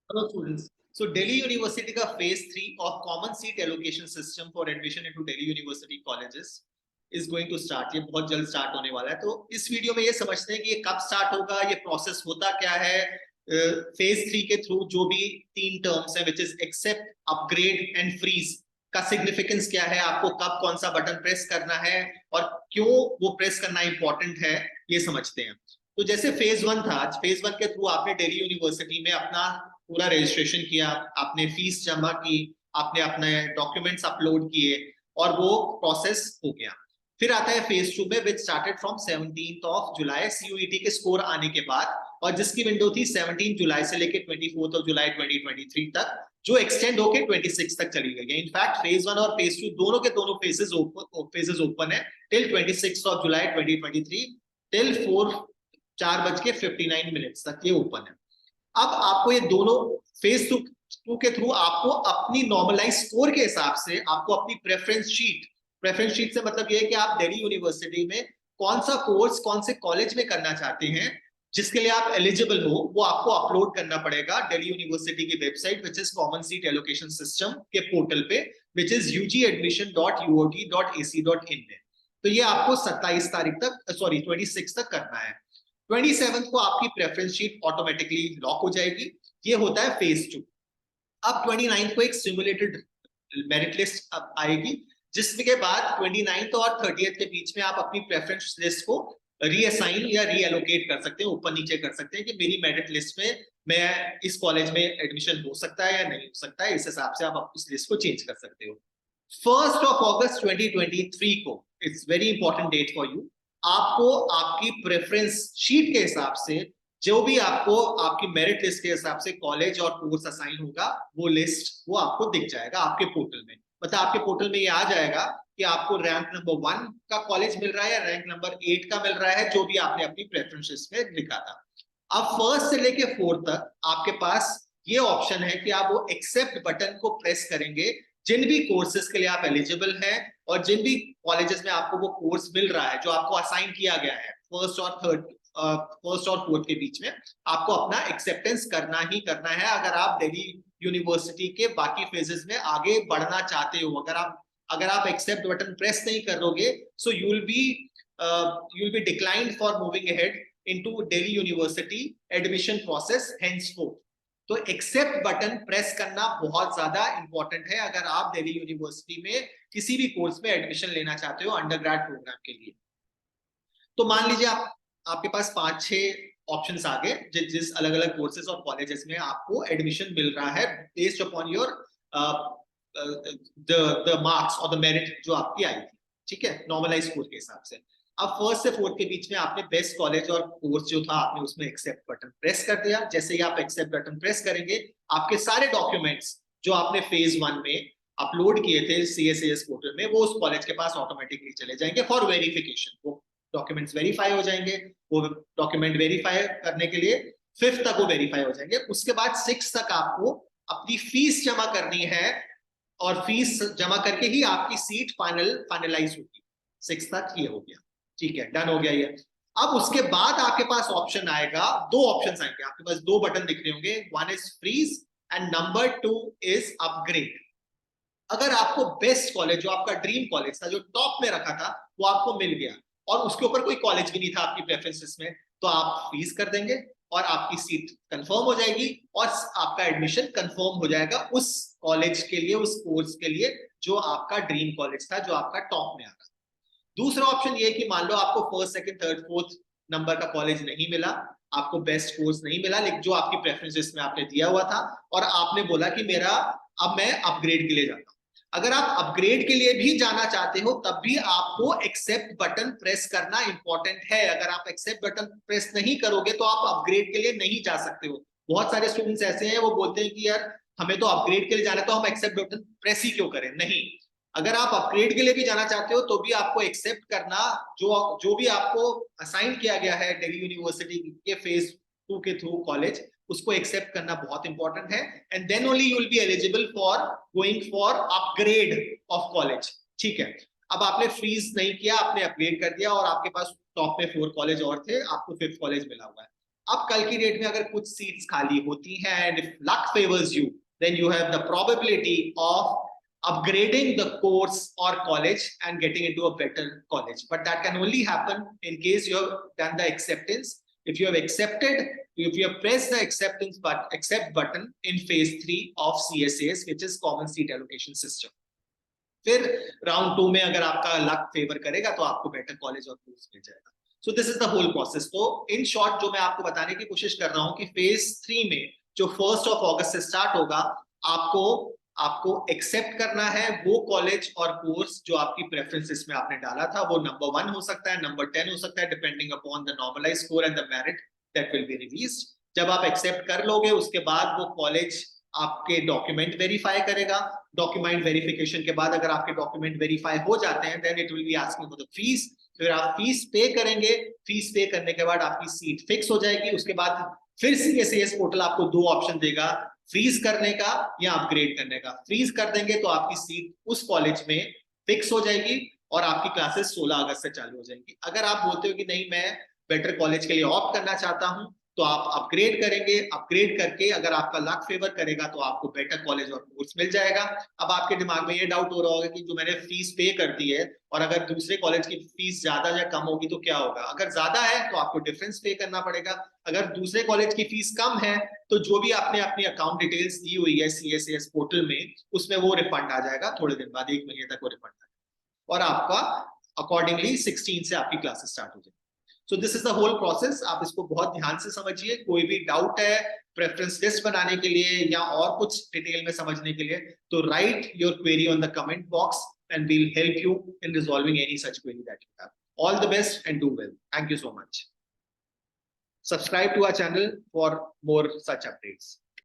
Hello students. So Delhi University का phase 3 of common seat allocation system for admission into Delhi University colleges is going to start. ये बहुत जल्द start होने वाला है। तो इस वीडियो में ये समझते हैं कि ये कब स्टार्ट होगा, ये प्रोसेस होता क्या है, फेज 3 के थ्रू जो भी 3 टर्म्स है, which is accept, upgrade and freeze का सिग्निफिकेंस क्या है, आपको कब कौन सा बटन प्रेस करना है और क्यों वो प्रेस करना इंपॉर्टेंट है, ये समझते हैं। तो जैसे फेज 1 था, फेज 1 के थ्रू आपने दिल्ली यूनिवर्सिटी में अपना पूरा रजिस्ट्रेशन किया, आपने फीस जमा की, आपने अपने डॉक्यूमेंट्स अपलोड किए और वो प्रोसेस हो गया। फिर आता है फेज 2 में, which started from 17th of July, CUET के स्कोर आने के बाद, और जिसकी विंडो थी 17 जुलाई से लेके 24 ऑफ जुलाई 2023 तक, जो एक्सटेंड होके 26 तक चली गई है। इनफैक्ट फेज 1 और फेज 2 दोनों के दोनों फेजेस ओपन है टिल 26 ऑफ जुलाई 2023 टिल 4:59 तक ये ओपन है। अब आपको ये दोनों फेज 2 के थ्रू आपको अपनी नॉर्मलाइज स्कोर के हिसाब से आपको अपनी प्रेफरेंस शीट से मतलब ये है कि आप दिल्ली यूनिवर्सिटी में कौन सा कोर्स कौन से कॉलेज में करना चाहते हैं, जिसके लिए आप एलिजिबल हो, वो आपको अपलोड करना पड़ेगा दिल्ली यूनिवर्सिटी की website which is common seat allocation system के पोर्टल पे, विच इज ugadmission.uot.ac.in में। तो ये आपको 27 तारीख तक 26 तक करना है। 27 को आपकी प्रेफरेंस शीट ऑटोमेटिकली लॉक हो जाएगी। ये होता है फेज 2। अब 29 को एक सिमुलेटेड मेरिट लिस्ट आएगी, जिसके बाद 29 और 30 के बीच में आप अपनी प्रेफरेंस लिस्ट को रीअसाइन या रीएलोकेट कर सकते हैं, ऊपर नीचे कर सकते हैं कि मेरी मेरिट लिस्ट में मैं इस कॉलेज में एडमिशन हो सकता है या नहीं हो सकता है। इस हिसाब से आप उस लिस्ट को चेंज कर सकते हो। 1 अगस्त 2023 को, it's very important date for you, आपको आपकी प्रेफरेंस शीट के हिसाब से जो भी आपको आपकी मेरिट लिस्ट के हिसाब से कॉलेज और कोर्स असाइन होगा, वो लिस्ट वो आपको दिख जाएगा आपके पोर्टल में। मतलब आपके पोर्टल में ये आ जाएगा कि आपको रैंक नंबर 1 का कॉलेज मिल रहा है या रैंक नंबर 8 का मिल रहा है, जो भी आपने अपनी प्रेफरेंसेस में लिखा था। अब 1 से लेके 4 तक आपके पास ये ऑप्शन है कि आप वो एक्सेप्ट बटन को प्रेस करेंगे जिन भी कोर्सेज के लिए आप एलिजिबल हैं और जिन भी कॉलेजेस में आपको वो कोर्स मिल रहा है जो आपको असाइन किया गया है फर्स्ट और फोर्थ के बीच में, आपको अपना एक्सेप्टेंस करना ही करना है। अगर आप दिल्ली यूनिवर्सिटी के बाकी फेजेस में आगे बढ़ना चाहते हो, अगर आप एक्सेप्ट बटन प्रेस नहीं करोगे, so you will B declined for moving ahead into Delhi university admission process henceforth। तो एक्सेप्ट बटन प्रेस करना बहुत ज्यादा इंपॉर्टेंट है अगर आप दिल्ली यूनिवर्सिटी में किसी भी कोर्स में एडमिशन लेना चाहते हो अंडर ग्रेड प्रोग्राम के लिए। तो मान लीजिए आपके पास 5-6 ऑप्शंस आ गए जिस अलग अलग कोर्सेज और कॉलेजेस में आपको एडमिशन मिल रहा है based upon your the marks और द मेरिट जो आपकी आई थी, ठीक है, नॉर्मलाइज स्कोर के हिसाब से। अब 1 से 4 के बीच में आपने बेस्ट कॉलेज और कोर्स जो था आपने उसमें एक्सेप्ट बटन प्रेस कर दिया। जैसे ही आप एक्सेप्ट बटन प्रेस करेंगे, आपके सारे डॉक्यूमेंट्स जो आपने फेज 1 में अपलोड किए थे CSAS पोर्टल में, वो उस कॉलेज के पास ऑटोमेटिकली चले जाएंगे फॉर वेरिफिकेशन। वो डॉक्यूमेंट्स वेरीफाई हो जाएंगे। वो डॉक्यूमेंट वेरीफाई करने के लिए 5th तक वो वेरीफाई हो जाएंगे। उसके बाद 6 तक आपको अपनी फीस जमा करनी है और फीस जमा करके ही आपकी सीट फाइनलाइज होगी। 6 तक ये हो गया, ठीक है, डन हो गया ये। अब उसके बाद आपके पास ऑप्शन आएगा, 2 ऑप्शंस आएंगे आपके पास, 2 बटन दिख रहे होंगे, 1 is freeze and number 2 is upgrade. अगर आपको बेस्ट कॉलेज जो आपका ड्रीम कॉलेज था, जो टॉप में रखा था, वो आपको मिल गया और उसके ऊपर कोई कॉलेज भी नहीं था आपकी प्रेफरेंसेस में, तो आप फ्रीज कर देंगे और आपकी सीट कंफर्म हो जाएगी और आपका एडमिशन कंफर्म हो जाएगा उस कॉलेज के लिए, उस कोर्स के लिए जो आपका ड्रीम कॉलेज था, जो आपका टॉप में आ रहा। दूसरा ऑप्शन ये कि मान लो आपको 1st, 2nd, 3rd, 4th number का कॉलेज नहीं मिला, आपको बेस्ट कोर्स नहीं मिला, लेकिन जो आपकी प्रेफरेंसेस में आपने दिया हुआ था, और आपने बोला कि अब मैं अपग्रेड के लिए जाता हूं। अगर आप अपग्रेड के लिए भी जाना चाहते हो, तब भी आपको एक्सेप्ट बटन प्रेस करना इंपॉर्टेंट है। अगर आप एक्सेप्ट बटन प्रेस नहीं करोगे तो आप अपग्रेड के लिए नहीं जा सकते हो। बहुत सारे स्टूडेंट्स ऐसे हैं, वो बोलते हैं कि यार हमें तो अपग्रेड के लिए जाना है, तो हम एक्सेप्ट बटन प्रेस ही क्यों करें। नहीं, अगर आप अपग्रेड के लिए भी जाना चाहते हो तो भी आपको एक्सेप्ट करना, जो भी आपको असाइन किया गया है दिल्ली यूनिवर्सिटी के फेज 2 के थ्रू कॉलेज, उसको एक्सेप्ट करना बहुत इंपॉर्टेंट है। And then only you will be eligible for going for upgrade of college, ठीक है। अब आपने फ्रीज नहीं किया, आपने अपग्रेड कर दिया और आपके पास टॉप में 4 कॉलेज और थे, आपको 5th कॉलेज मिला हुआ है। अब कल की डेट में अगर कुछ सीट्स खाली होती हैं and if luck favours you, then you have the probability of upgrading the course or college and getting into a better college. But that can only happen in case you have done the acceptance. If you have accepted, if you have pressed the accept button in phase 3 of CSAS, which is Common Seat Allocation System. फिर round 2 में अगर आपका luck favour करेगा तो आपको better college और course मिल जाएगा. So this is the whole process. तो इन शॉर्ट जो मैं आपको बताने की कोशिश कर रहा हूं कि फेज 3 में जो 1 अगस्त से स्टार्ट होगा, आपको एक्सेप्ट करना है वो कॉलेज और कोर्स जो आपकी प्रेफरेंसेस में आपने डाला था. वो नंबर 1 हो सकता है, नंबर 10 हो सकता है, depending upon the normalize score and the merit that will be released. जब आप एक्सेप्ट कर लोगे उसके बाद वो कॉलेज आपके डॉक्यूमेंट वेरीफाई करेगा. डॉक्यूमेंट वेरिफिकेशन के बाद अगर आपके डॉक्यूमेंट वेरीफाई हो जाते हैं then it will be asking for the fees. फिर आप फीस पे करेंगे. फीस पे करने के बाद आपकी सीट फिक्स हो जाएगी. उसके बाद फिर CSAS पोर्टल आपको 2 ऑप्शन देगा, फ्रीज करने का या अपग्रेड करने का. फ्रीज कर देंगे तो आपकी सीट उस कॉलेज में फिक्स हो जाएगी और आपकी क्लासेस 16 अगस्त से चालू हो जाएंगी. अगर आप बोलते हो कि नहीं मैं बेटर कॉलेज के लिए ऑप्ट करना चाहता हूं तो आप अपग्रेड करेंगे. अपग्रेड करके अगर आपका लक फेवर करेगा तो आपको बेटर कॉलेज और कोर्स मिल जाएगा. अब आपके दिमाग में ये डाउट हो रहा होगा कि जो मैंने फीस पे कर दी है और अगर दूसरे कॉलेज की फीस ज्यादा या कम होगी तो क्या होगा. अगर ज्यादा है तो आपको डिफरेंस पे करना पड़ेगा. अगर दूसरे कॉलेज की फीस कम है तो जो भी आपने अपनी अकाउंट डिटेल्स दी हुई है CSAS पोर्टल में उसमें वो रिफंड आ जाएगा. थोड़े दिन बाद, 1 महीने तक वो रिफंड आ जाएगा और आपका अकॉर्डिंगली 16 से आपकी क्लासेस स्टार्ट हो जाएगी. So this is the whole process. आप इसको बहुत ध्यान से समझिए. कोई भी डाउट है प्रेफरेंस लिस्ट बनाने के लिए या और कुछ डिटेल में समझने के लिए तो right your query on the comment box and we'll help you in resolving any such query that you have. All the best and do well. Thank you so much. Subscribe to our channel for more such updates.